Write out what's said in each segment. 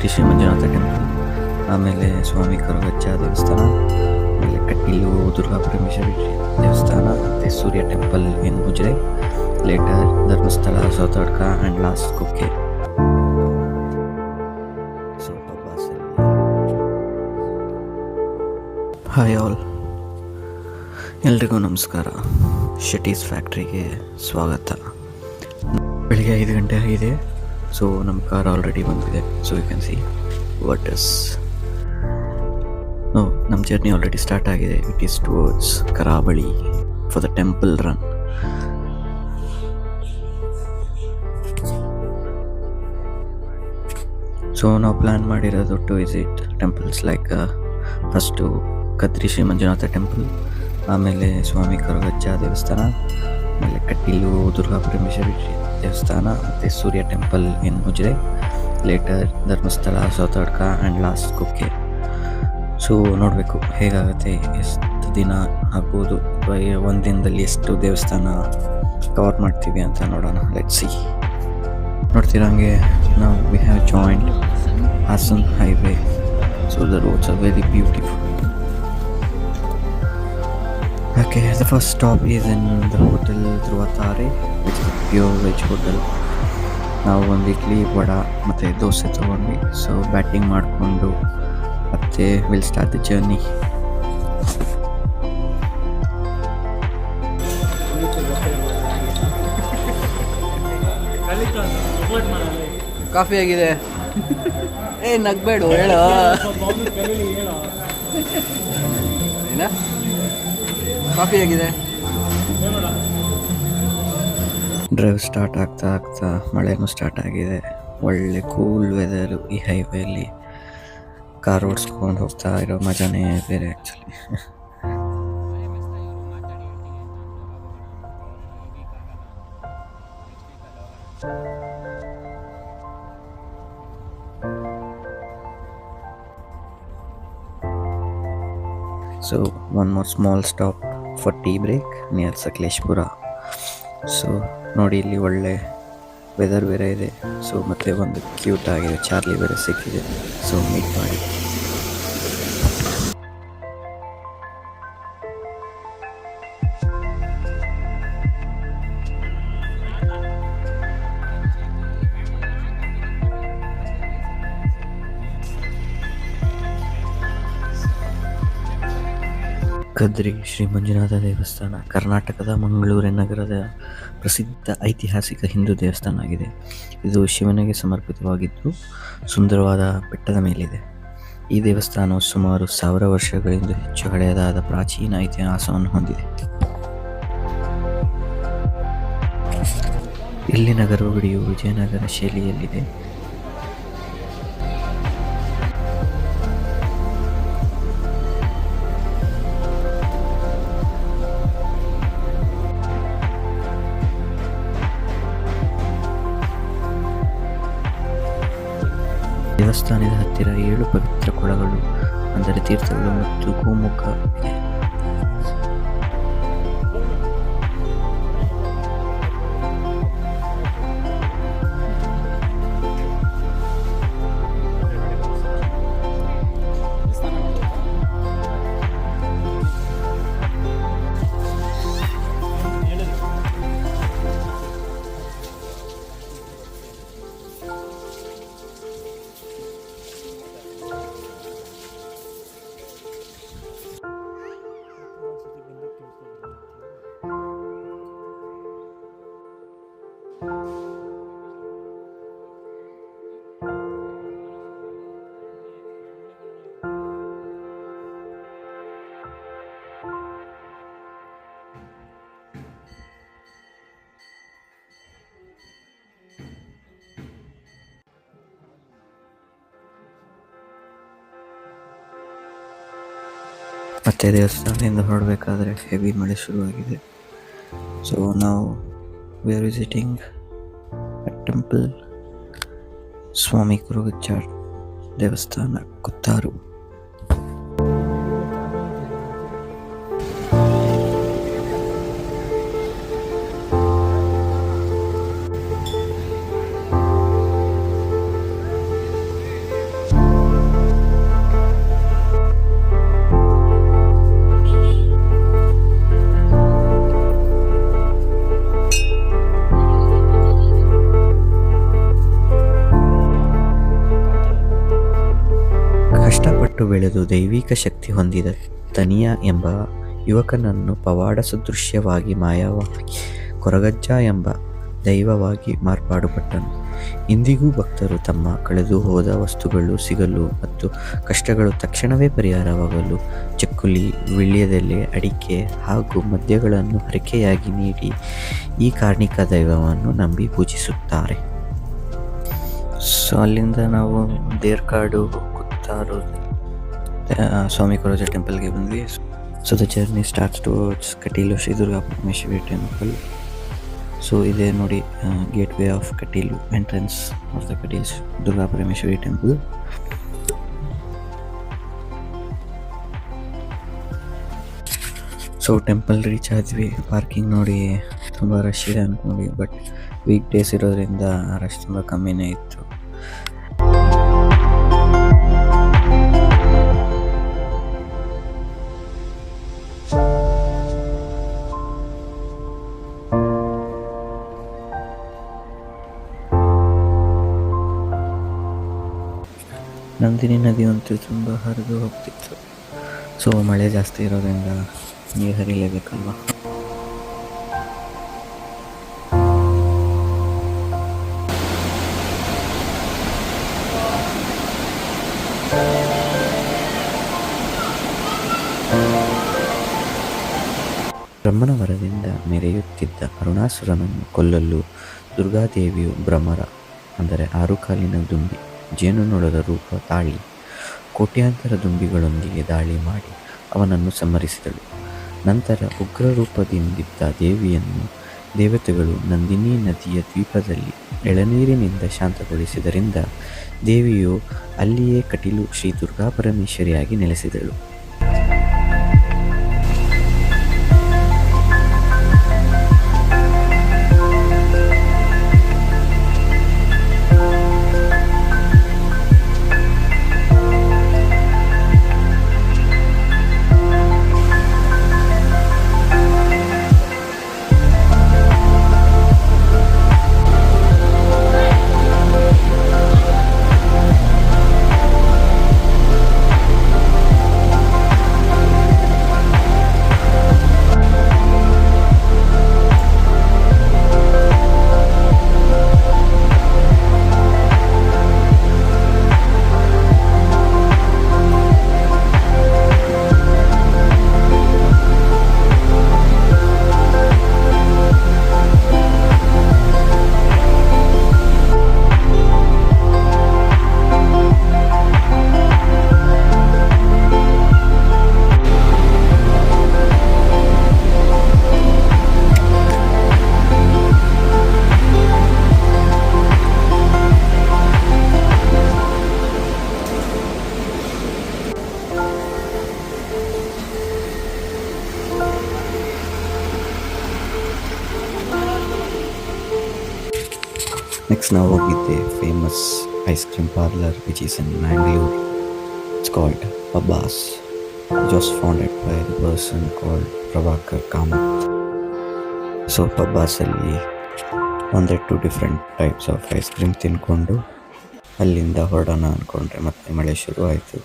Kadri Shri Manjunatha temple, ಆಮೇಲೆ ಸ್ವಾಮಿ ಕರಗಜ್ಜ ದೇವಸ್ಥಾನ, ಆಮೇಲೆ ಕಟೀಲು ದುರ್ಗಾ ಪರಮೇಶ್ವರಿ ದೇವಸ್ಥಾನ, ಮತ್ತು Surya temple in Ujire, later Dharmasthala, Soutadka and last Kukke. Hi all, ಎಲ್ರಿಗೂ ನಮಸ್ಕಾರ. ಶೆಟೀಸ್ ಫ್ಯಾಕ್ಟ್ರಿಗೆ ಸ್ವಾಗತ. ಬೆಳಿಗ್ಗೆ 5 ಗಂಟೆ ಆಗಿದೆ. ಸೊ ನಮ್ಮ ಕಾರ್ ಆಲ್ರೆಡಿ ಬಂದಿದೆ. So you can see what is ನಮ್ಮ ಜರ್ನಿ ಆಲ್ರೆಡಿ ಸ್ಟಾರ್ಟ್ ಆಗಿದೆ. ಇಟ್ ಈಸ್ ಟುವರ್ಡ್ಸ್ ಕರಾವಳಿ for the temple run. So ನಾವು ಪ್ಲ್ಯಾನ್ ಮಾಡಿರೋದು to visit temples like first Kadri Shri Manjunatha temple, ಆಮೇಲೆ ಸ್ವಾಮಿ ಕರಗಜ್ಜ ದೇವಸ್ಥಾನ, ಆಮೇಲೆ ಕಟೀಲು ದುರ್ಗಾ ಪರಮೇಶ್ವರಿ ದೇವಸ್ಥಾನ, ಮತ್ತು Surya temple in Ujire, later Dharmasthala, Soutadka and last Kukke. So ನೋಡಬೇಕು ಹೇಗಾಗುತ್ತೆ, ಎಷ್ಟು ದಿನ ಆಗ್ಬೋದು, ಒಂದು ದಿನದಲ್ಲಿ ಎಷ್ಟು ದೇವಸ್ಥಾನ ಕವರ್ ಮಾಡ್ತೀವಿ ಅಂತ ನೋಡೋಣ. Let's see. ನೋಡ್ತಿರಂಗೆ ನಾವು we have joined Hassan highway. So the roads are very beautiful. Okay, the first stop is in the hotel Dhruvatare, which is a pure veg hotel. ನಾವು ಒಂದು ಇಡ್ಲಿ ವಡಾ ಮತ್ತು ದೋಸೆ ತೊಗೊಂಡ್ವಿ. ಸೊ ಬ್ಯಾಟಿಂಗ್ ಮಾಡಿಕೊಂಡು ಮತ್ತೆ will start the journey. Coffee ಆಗಿದೆ. ನಗ್ಬೇಡು, ಹೇಳು. ಏನ coffee ಆಗಿದೆ. ಡ್ರೈವ್ ಸ್ಟಾರ್ಟ್ ಆಗ್ತಾ ಆಗ್ತಾ ಮಳೆನೂ ಸ್ಟಾರ್ಟ್ ಆಗಿದೆ. ಒಳ್ಳೆ ಕೂಲ್ ವೆದರು. ಈ ಹೈವೇಲಿ ಕಾರ್ ಓಡಿಸ್ಕೊಂಡು ಹೋಗ್ತಾ ಇರೋ ಮಜಾನೇ ಬೇರೆ actually. So one more small stop for tea break near Sakleshpur. So ನೋಡಿ, ಇಲ್ಲಿ ಒಳ್ಳೆ ವೆದರ್ ಬೇರೆ ಇದೆ. ಸೊ ಮತ್ತೆ ಒಂದು ಕ್ಯೂಟ್ ಆಗಿದೆ ಚಾರ್ಲಿ ಬೇರೆ ಸಿಕ್ಕಿದೆ. ಸೊ ಮೀಟ್ ಮಾಡಿ. ಕದ್ರಿ ಶ್ರೀ ಮಂಜುನಾಥ ದೇವಸ್ಥಾನ ಕರ್ನಾಟಕದ ಮಂಗಳೂರು ನಗರದ ಪ್ರಸಿದ್ಧ ಐತಿಹಾಸಿಕ ಹಿಂದೂ ದೇವಸ್ಥಾನ ಆಗಿದೆ. ಇದು ಶಿವನಿಗೆ ಸಮರ್ಪಿತವಾಗಿದ್ದು ಸುಂದರವಾದ ಬೆಟ್ಟದ ಮೇಲಿದೆ. ಈ ದೇವಸ್ಥಾನವು ಸುಮಾರು 1000 ವರ್ಷಗಳಿಂದ ಹೆಚ್ಚು ಹಳೆಯದಾದ ಪ್ರಾಚೀನ ಇತಿಹಾಸವನ್ನು ಹೊಂದಿದೆ. ಇಲ್ಲಿನ ಗರ್ಭಗುಡಿಯು ವಿಜಯನಗರ ಶೈಲಿಯಲ್ಲಿದೆ. ದೇವಸ್ಥಾನದ ಹತ್ತಿರ 7 ಪವಿತ್ರ ಕೊಳಗಳು, ಅಂದರೆ ತೀರ್ಥಗಳು ಮತ್ತು ಗೋಮುಖ ಇದೆ. ಮತ್ತೆ ದೇವಸ್ಥಾನದಿಂದ ಹೊರಡಬೇಕಾದ್ರೆ ಹೆವಿ ಮಳೆ ಶುರುವಾಗಿದೆ. ಸೊ ನಾವು we are visiting a temple, Swami Koragajja ದೇವಸ್ಥಾನ, ಕುತ್ತಾರು. ಕಷ್ಟಪಟ್ಟು ಬೆಳೆದು ದೈವಿಕ ಶಕ್ತಿ ಹೊಂದಿದ ತನಿಯ ಎಂಬ ಯುವಕನನ್ನು ಪವಾಡ ಸದೃಶ್ಯವಾಗಿ ಮಾಯವಾಗಿ ಕೊರಗಜ್ಜ ಎಂಬ ದೈವವಾಗಿ ಮಾರ್ಪಾಡುಪಟ್ಟನು. ಇಂದಿಗೂ ಭಕ್ತರು ತಮ್ಮ ಕಳೆದು ಹೋದ ವಸ್ತುಗಳು ಸಿಗಲು ಮತ್ತು ಕಷ್ಟಗಳು ತಕ್ಷಣವೇ ಪರಿಹಾರವಾಗಲು ಚಕ್ಕುಲಿ, ವೀಳ್ಯದೆಲೆ, ಅಡಿಕೆ ಹಾಗೂ ಮದ್ಯಗಳನ್ನು ಹರಕೆಯಾಗಿ ನೀಡಿ ಈ ಕಾರ್ಣಿಕ ದೈವವನ್ನು ನಂಬಿ ಪೂಜಿಸುತ್ತಾರೆ. ಸೊ ಅಲ್ಲಿಂದ ನಾವು ದೇರ್ಕಾಡು, ಕುತ್ತಾರು, ಸ್ವಾಮಿ ಕೊರಗಜ್ಜ ಟೆಂಪಲ್ಗೆ ಬಂದ್ವಿ. So the journey starts towards Kateel Shri Durga Parameshwari temple. So ಇದೇ ನೋಡಿ gate way of Kateel, entrance of the Kateel Durga Parameshwari temple. So temple reach ಆದ್ವಿ. ಪಾರ್ಕಿಂಗ್ ನೋಡಿ ತುಂಬ ರಶ್ ಇದೆ ಅಂದ್ಕೊಂಡು, ಬಟ್ ವೀಕ್ ಡೇಸ್ ಇರೋದ್ರಿಂದ ರಶ್ ತುಂಬ ಕಮ್ಮಿನೇ ಇತ್ತು. ನಂದಿನಿ ನದಿ ಅಂತೂ ತುಂಬ ಹರಿದು ಹೋಗ್ತಿತ್ತು. ಸೊ ಮಳೆ ಜಾಸ್ತಿ ಇರೋದ್ರಿಂದ ನೀರು ಹರಿಲೇಬೇಕಲ್ವ. ಬ್ರಹ್ಮನ ವರದಿಂದ ಮೆರೆಯುತ್ತಿದ್ದ ಅರುಣಾಸುರನನ್ನು ಕೊಲ್ಲಲು ದುರ್ಗಾದೇವಿಯು ಭ್ರಮರ ಅಂದರೆ 6 ಕಾಲಿನ ದುಂಬಿ, ಜೇನುನೊಣದ ರೂಪ ತಾಳಿ, ಕೋಟ್ಯಾಂತರ ದುಂಬಿಗಳೊಂದಿಗೆ ದಾಳಿ ಮಾಡಿ ಅವನನ್ನು ಸಂಹರಿಸಿದಳು. ನಂತರ ಉಗ್ರ ರೂಪದಿಂದಿದ್ದ ದೇವಿಯನ್ನು ದೇವತೆಗಳು ನಂದಿನಿ ನದಿಯ ದ್ವೀಪದಲ್ಲಿ ಎಳನೀರಿನಿಂದ ಶಾಂತಗೊಳಿಸಿದರಿಂದ ದೇವಿಯು ಅಲ್ಲಿಯೇ ಕಟೀಲು ಶ್ರೀ ದುರ್ಗಾ ಪರಮೇಶ್ವರಿಯಾಗಿ ನೆಲೆಸಿದಳು. Next ನಾವು ಹೋಗಿದ್ದೆ famous ice cream parlour which is in Mangalore. It's called Pabbas. It was founded by the person called Prabhakar Kamath. So ಪಬ್ಬಾಸಲ್ಲಿ 1-2 different types of ice cream ತಿನ್ಕೊಂಡು ಅಲ್ಲಿಂದ ಹೊರಡೋಣ ಅಂದ್ಕೊಂಡ್ರೆ ಮತ್ತೆ ಮಳೆ ಶುರು ಆಯಿತು.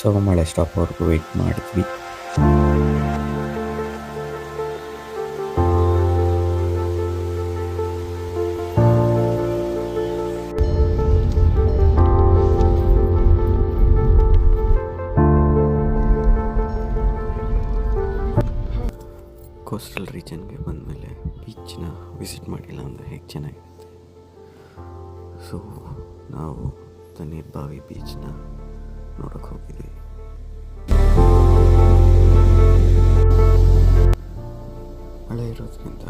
ಸೊ ಮಳೆ ಸ್ಟಾಪ್ವರೆಗೂ ವೆಯ್ಟ್ ಮಾಡಿದ್ವಿ. ಕೋಸ್ಟಲ್ ರೀಜನ್ಗೆ ಬಂದಮೇಲೆ ಬೀಚ್ನ ವಿಸಿಟ್ ಮಾಡಿಲ್ಲ ಅಂದರೆ ಹೇಗೆ ಚೆನ್ನಾಗಿರುತ್ತೆ. ಸೊ ನಾವು ತಣ್ಣೀರ್ಬಾವಿ ಬೀಚ್ನ ನೋಡೋಕ್ಕೆ ಹೋಗಿದ್ವಿ. ಮಳೆ ಇರೋದ್ರಿಂದ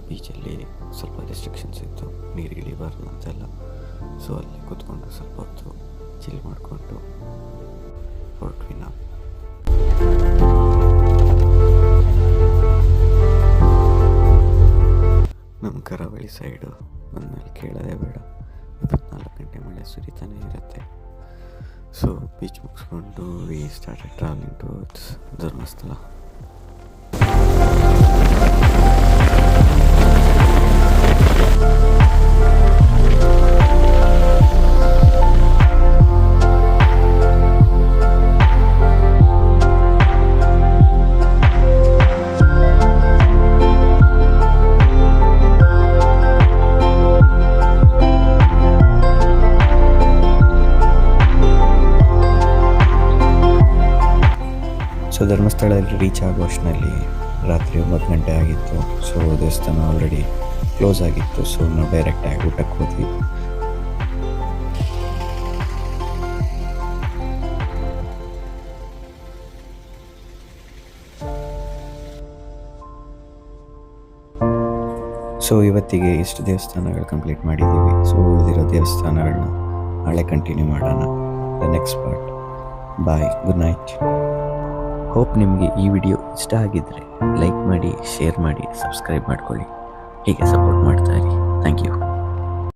ಬೀಚಲ್ಲಿ ಸ್ವಲ್ಪ ರೆಸ್ಟ್ರಿಕ್ಷನ್ಸ್ ಇತ್ತು, ನೀರು ಇಳಿಬಾರ್ದು ಅಂತೆಲ್ಲ. ಸೊ ಅಲ್ಲಿ ಕೂತ್ಕೊಂಡು ಸ್ವಲ್ಪ ಹೊತ್ತು ಚಿಲ್ ಮಾಡಿಕೊಂಡು ಹೊರಟ್ವಿ ನಾವು. ನಮ್ಮ ಕರಾವಳಿ ಸೈಡು ಬಂದಮೇಲೆ ಕೇಳೋದೇ ಬೇಡ, 24 ಗಂಟೆ ಮಳೆ ಸುರಿತಾನೆ ಇರುತ್ತೆ. ಸೊ ಬೀಚ್ ಮುಗಿಸ್ಕೊಂಡು we started travelling towards Dharmasthala. So ಧರ್ಮಸ್ಥಳದಲ್ಲಿ ರೀಚ್ ಆಗುವಷ್ಟರಲ್ಲಿ ರಾತ್ರಿ 9 ಗಂಟೆ ಆಗಿತ್ತು. ಸೊ ದೇವಸ್ಥಾನ ಆಲ್ರೆಡಿ ಕ್ಲೋಸ್ ಆಗಿತ್ತು. ಸೊ ನಾವು ಡೈರೆಕ್ಟಾಗಿ ಊಟಕ್ಕೆ ಹೋದ್ವಿ. ಸೊ ಇವತ್ತಿಗೆ ಇಷ್ಟು ದೇವಸ್ಥಾನಗಳು ಕಂಪ್ಲೀಟ್ ಮಾಡಿದ್ದೀವಿ. ಸೊ ಉಳಿದಿರೋ ದೇವಸ್ಥಾನಗಳನ್ನ ನಾಳೆ ಕಂಟಿನ್ಯೂ ಮಾಡೋಣ. The next part. Bye, good night. Hope ನಿಮಗೆ ಈ ವಿಡಿಯೋ ಇಷ್ಟ ಆಗಿದ್ದರೆ ಲೈಕ್ ಮಾಡಿ, ಶೇರ್ ಮಾಡಿ, ಸಬ್ಸ್ಕ್ರೈಬ್ ಮಾಡ್ಕೊಳ್ಳಿ. ಹೀಗೆ ಸಪೋರ್ಟ್ ಮಾಡ್ತಾ ಇರಿ. Thank you.